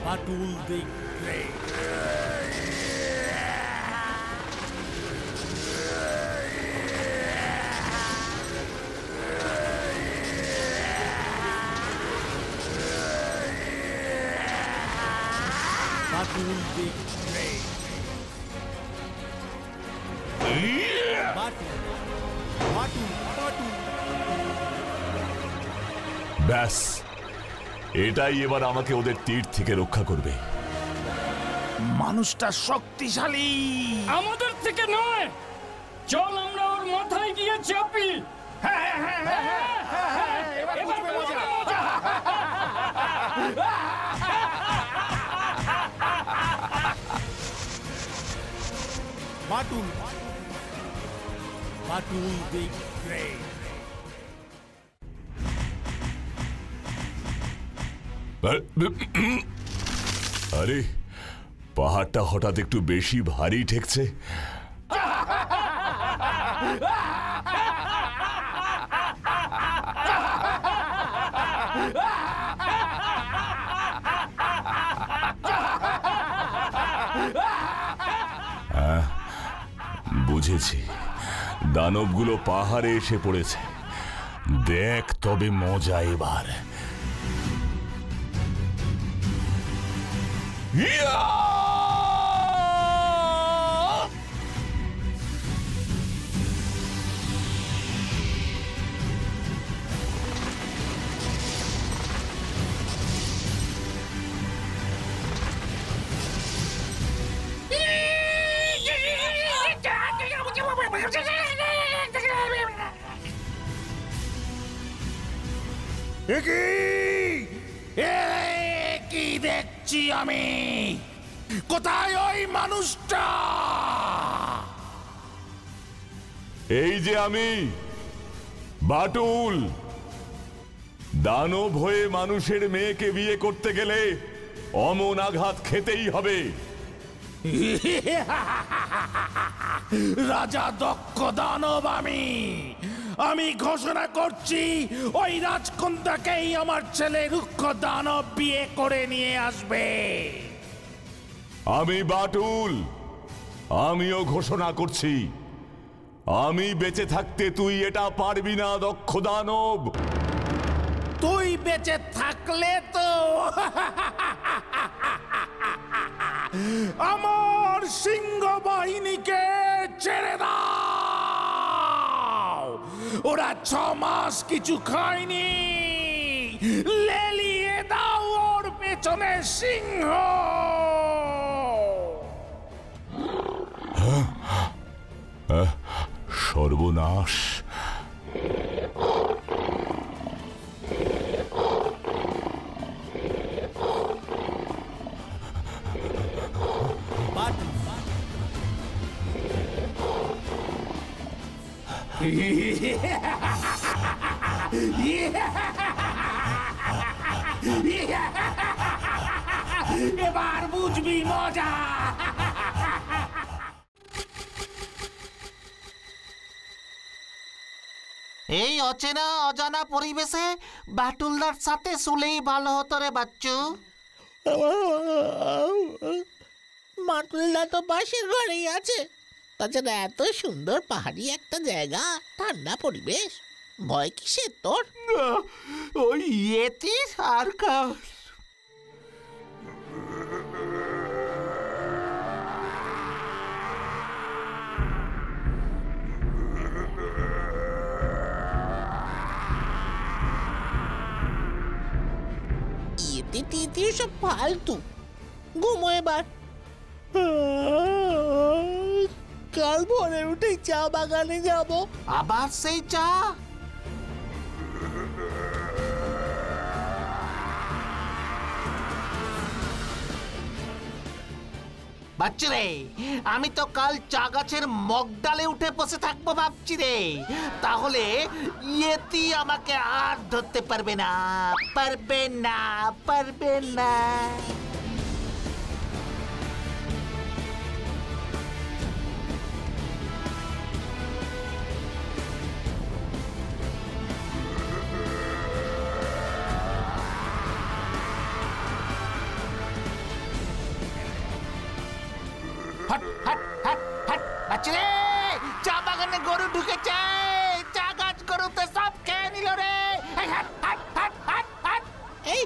Batul the Great. Batul the Great. Batul. ব্যাস, এটাই এবার আমাকে ওদের তীর থেকে রক্ষা করবে। মানুষটা শক্তিশালী। আমাদের থেকে নয়, চল আমরা ওর মাথায় গিয়ে চাপি। Batul the Great. আরে, পাহাড়টা হঠাৎ একটু বেশি ভারী ঠেকছে। বুঝেছি, দানবগুলো পাহাড়ে এসে পড়েছে। দেখ তবে মজা এবার। কি দেখছি আমি? কোথায় ওই মানুষটা? এই যে আমি, বাটুল। দানব হয়ে মানুষের মেয়েকে বিয়ে করতে গেলে অমন আঘাত খেতেই হবে। রাজা দক্ষ দানব আমি ঘোষণা করছি, ওই রাজকন্যাকেই আমার ছেলে রুক্ষ দানব বিয়ে করে নিয়ে আসবে। আমি বাটুল, আমিও ঘোষণা করছি, আমি বেঁচে থাকতে তুই এটা পারবি না দক্ষ দানব। তুই বেঁচে থাকলে তো আমার সিংহ বাহিনীকে ছেড়ে দাও। ওরা 6 মাস কিছু খায়নি। লেলিয়ে দাও ওর পেছনে সিংহ। সর্বনাশ! এবার বুঝবি মজা। এই অচেনা অজানা পরিবেশে বাটুলদার সাথে শুলেই ভালো হতো রে বাচ্চু। বাটুলদা তো পাশের ঘরেই আছে। তাছাড়া এত সুন্দর পাহাড়ি একটা জায়গা, ঠান্ডা পরিবেশ, ভয় কিসের তোর? ওই ইয়েতি সার্কাস। ইয়েতি সব ফালতু। ঘুমো এবার। কাল ভোরে উঠে চা বাগানে যাব। আবার সেই চা? বাচ্চু রে, আমি তো কাল চা গাছের মগডালে উঠে বসে থাকবো ভাবছি রে। তাহলে ইয়েতি আমাকে আর ধরতে পারবে না। হট হট হট হট বাচ্চারে, চা বাগানে গরু ঢুকেছে, চা গাছ গরুতে সব খেয়ে নিল রে। এই hot hot hot hot hot. এই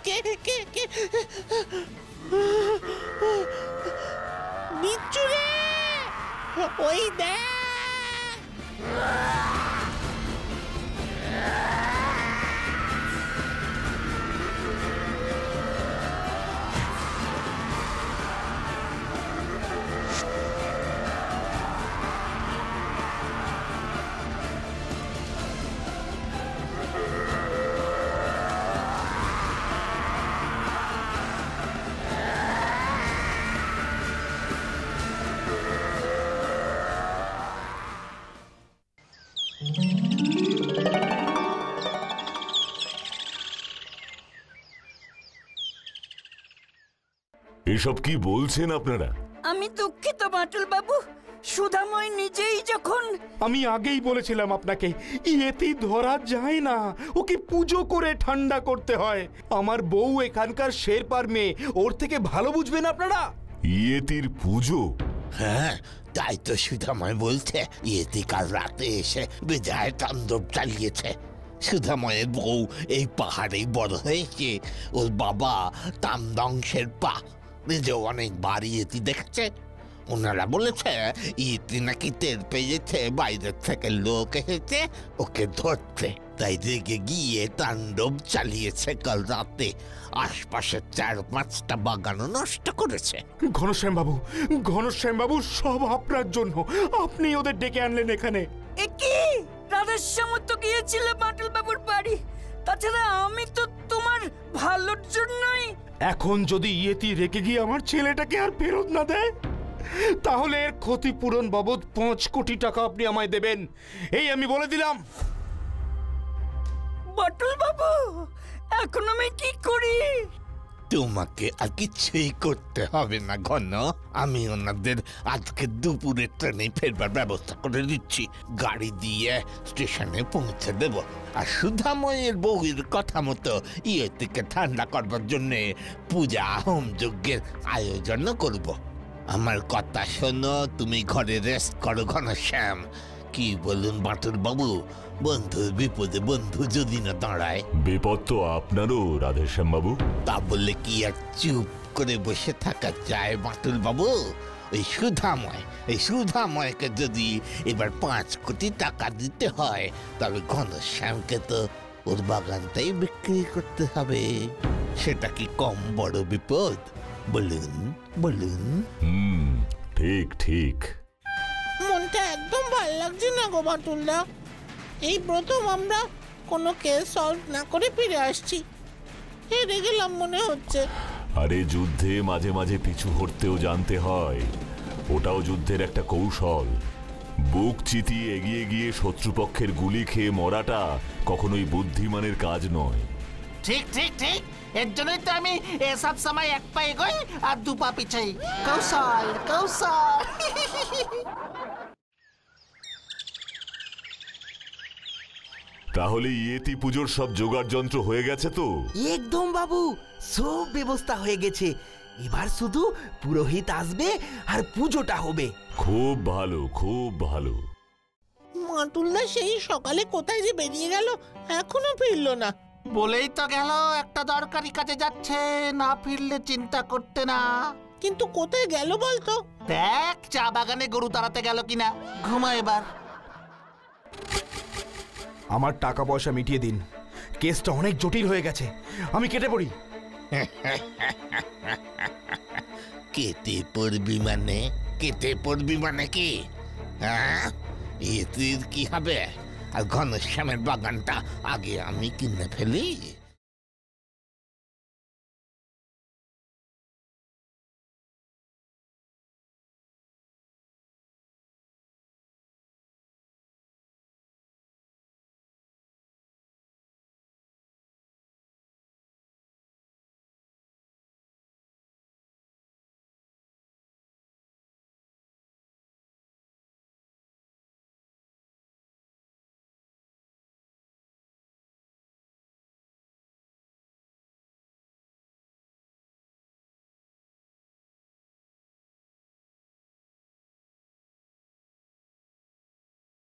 কে কে কে বিচ্ছু রে, ওই দেখ। এসব কি বলছেন আপনারা? আমি দুঃখিত বাটুল বাবু, সুধাময় নিজেই যখন। আমি আগেই বলেছিলাম আপনাকে, ইয়েতি ধরা যায় না, ওকে পুজো করে ঠান্ডা করতে হয়। আমার বউ এখানকার শেরপার মেয়ে, ওর থেকে ভালো বুঝবেন আপনারা। ইয়েতির পুজো? হ্যাঁ, তাই তো সুধাময় বলছে ইয়েতি কাল রাতে এসে বেজায় তাণ্ডব চালিয়েছে। সুধাময়ের বউ এই পাহাড়েই বড় হয়েছে, ওর বাবা তামদং শেরপা নিজে অনেকবার ইয়েতি দেখেছে। ওনারা বলেছে ইয়েতি নাকি টের পেয়েছে বাইরের থেকে লোক এসেছে ওকে ধরতে, তাই রেগে গিয়ে তাণ্ডব চালিয়েছে কাল রাতে। আশপাশের 4-5টা বাগানও নষ্ট করেছে। ঘনশ্যাম বাবু, সব আপনার জন্য। আপনি ওদের ডেকে আনলেন এখানে। এ কি, রাধেশ্যাম তো গিয়েছিল বাটুল বাবুর বাড়ি। তাছাড়া আমি তো তোমার ভালোর জন্যই। এখন যদি ইয়েতি রেখে গিয়ে আমার ছেলেটাকে আর ফেরত না দেয়, তাহলে এর ক্ষতিপূরণ বাবদ 5 কোটি টাকা আপনি আমায় দেবেন, এই আমি বলে দিলাম। বাটুল বাবু, এখন আমি কি করি? তোমাকে আর কিছুই করতে হবে না ঘন, আমি ওনাদের আজকে দুপুরে ট্রেনে ফেরবার ব্যবস্থা করে দিচ্ছি। গাড়ি দিয়ে স্টেশনে পৌঁছে দেব। আর সুধাময়ের বউয়ের কথা মতো ইয়েতিকে ঠান্ডা করবার জন্য পূজা হোম যজ্ঞের আয়োজন করব। আমার কথা শোনো, তুমি ঘরে রেস্ট করো ঘনশ্যাম। কি বলুন বাটুল বাবু, বন্ধুর বিপদে বন্ধু যদি না দাঁড়ায়। বিপদ তো আপনারও রাধেশ্যাম বাবু। তা বললে কি আর চুপ করে বসে থাকা যায় বাটুল বাবু? ওই সুধাময়কে যদি এবার 5 কোটি টাকা দিতে হয়, তবে ঘনশ্যামকে তো ওর বাগানটাই বিক্রি করতে হবে। সেটা কি কম বড় বিপদ? বলুন বলুন। ঠিক ঠিক। মনটা একদম ভালো লাগছে না গো বাটুলদা। এই প্রথম আমরা কোনো কেস সলভ না করে ফিরে আসছি, হেরে গেলাম মনে হচ্ছে। আরে যুদ্ধে মাঝে মাঝে পিছু হটতেও জানতে হয়, ওটাও যুদ্ধের একটা কৌশল। বুক চিতিয়ে এগিয়ে গিয়ে শত্রুপক্ষের গুলি খেয়ে মরাটা কখনোই বুদ্ধিমানের কাজ নয়। ঠিক ঠিক ঠিক, এর জন্যই তো আমি এসব সময় 1 পা এগোই আর 2 পা পিছাই। কৌশল কৌশল। তাহলে ইয়েতি পুজোর সব জোগাড় যন্ত্র হয়ে গেছে তো? একদম বাবু, সব ব্যবস্থা হয়ে গেছে। এবার শুধু পুরোহিত আসবে আর পুজোটা হবে। খুব ভালো, খুব ভালো। বাটুলদা সেই সকালে কোথায় যে বেরিয়ে গেল, এখনো ফিরলো না। বলেই তো গেল একটা দরকারি কাজে যাচ্ছে, না ফিরলে চিন্তা করতে না। কিন্তু কোথায় গেল বলতো? দেখ চা বাগানে গরু তাড়াতে গেল কিনা। ঘুমা এবার। আমার টাকা পয়সা মিটিয়ে দিন, কেসটা অনেক জটিল হয়ে গেছে, আমি কেটে পড়ি। কেটে পড়বি মানে কি? হ্যাঁ, এতে কি হবে? আর ঘনশ্যামের বাগানটা আগে আমি কিনে ফেলি।